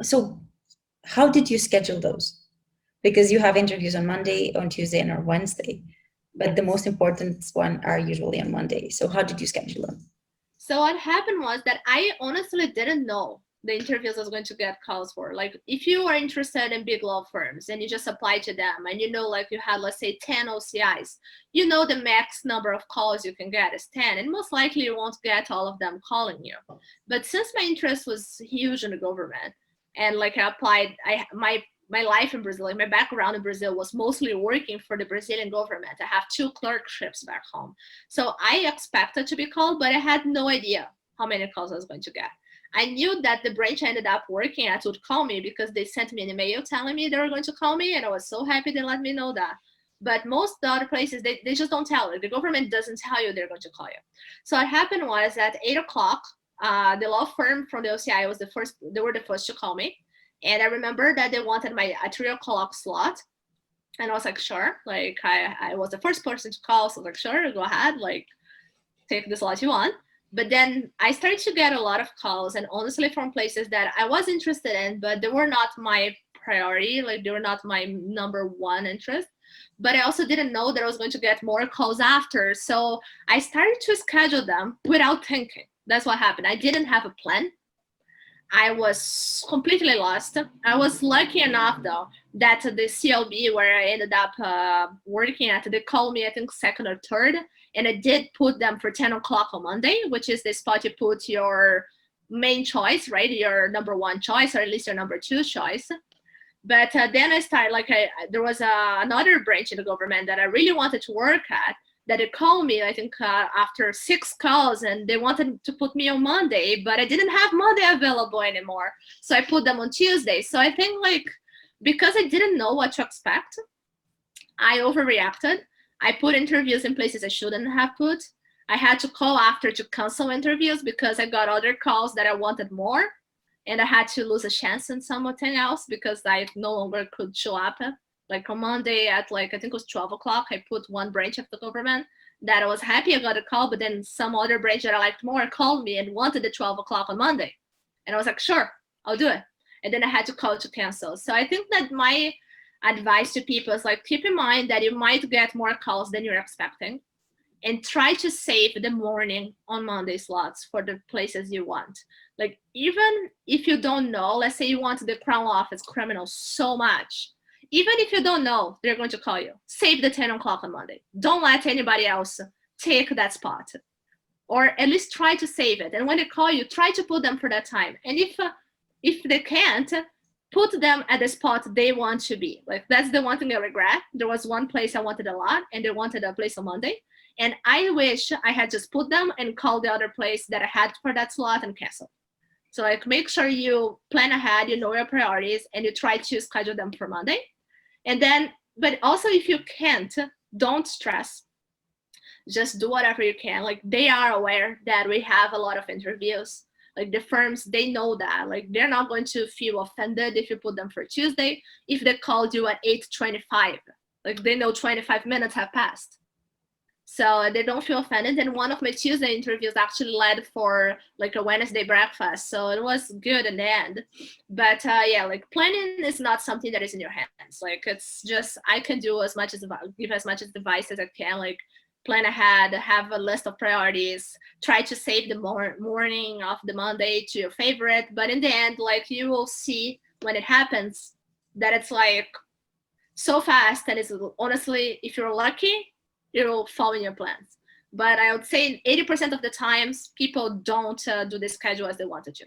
So how did you schedule those? Because you have interviews on Monday, on Tuesday, and on Wednesday, but the most important one are usually on Monday. So how did you schedule them? So what happened was that I honestly didn't know the interviews I was going to get calls for. Like if you are interested in big law firms and you just apply to them and you know like you had, let's say, 10 OCIs, you know the max number of calls you can get is 10, and most likely you won't get all of them calling you. But since my interest was huge in the government and like I applied, my life in Brazil, like my background in Brazil was mostly working for the Brazilian government. I have 2 clerkships back home. So I expected to be called, but I had no idea how many calls I was going to get. I knew that the branch I ended up working at would call me because they sent me an email telling me they were going to call me, and I was so happy they let me know that. But most the other places, they just don't tell you. The government doesn't tell you they're going to call you. So what happened was at 8 o'clock, the law firm from the OCI was the first, they were the first to call me. And I remember that they wanted my a 3 o'clock slot. And I was like, sure. Like I was the first person to call. So I was like, sure, go ahead. Like take the slot you want. But then I started to get a lot of calls, and honestly from places that I was interested in, but they were not my priority. Like they were not my number one interest. But I also didn't know that I was going to get more calls after. So I started to schedule them without thinking. That's what happened. I didn't have a plan. I was completely lost. I was lucky enough though that the CLB where I ended up working at, they called me I think second or third, and I did put them for 10 o'clock on Monday, which is the spot you put your main choice, right? Your number one choice, or at least your number two choice. But then I started like there was another branch in the government that I really wanted to work at, that they called me, I think after 6 calls, and they wanted to put me on Monday, but I didn't have Monday available anymore. So I put them on Tuesday. So I think like, because I didn't know what to expect, I overreacted. I put interviews in places I shouldn't have put. I had to call after to cancel interviews because I got other calls that I wanted more. And I had to lose a chance in something else because I no longer could show up. Like on Monday at like, I think it was 12 o'clock, I put one branch of the government that I was happy I got a call, but then some other branch that I liked more called me and wanted the 12 o'clock on Monday. And I was like, sure, I'll do it. And then I had to call to cancel. So I think that my advice to people is like, keep in mind that you might get more calls than you're expecting, and try to save the morning on Monday slots for the places you want. Like even if you don't know, let's say you want the Crown Office criminal so much, even if you don't know they're going to call you, save the 10 o'clock on Monday. Don't let anybody else take that spot, or at least try to save it. And when they call you, try to put them for that time. And if they can't, put them at the spot they want to be. Like that's the one thing I regret. There was one place I wanted a lot, and they wanted a place on Monday. And I wish I had just put them and called the other place that I had for that slot and cancel. So like make sure you plan ahead, you know your priorities, and you try to schedule them for Monday. And then, but also if you can't, don't stress. Just do whatever you can. Like they are aware that we have a lot of interviews. Like the firms, they know that. Like they're not going to feel offended if you put them for Tuesday if they called you at 8:25. Like they know 25 minutes have passed. So they don't feel offended. And one of my Tuesday interviews actually led for like a Wednesday breakfast. So it was good in the end. But yeah, like planning is not something that is in your hands. Like it's just, I can do as much as, give as much advice as I can. Like plan ahead, have a list of priorities, try to save the morning of the Monday to your favorite. But in the end, like you will see when it happens that it's like so fast. And it's honestly, if you're lucky, it'll fall in your plans. But I would say 80% of the times people don't do the schedule as they wanted to.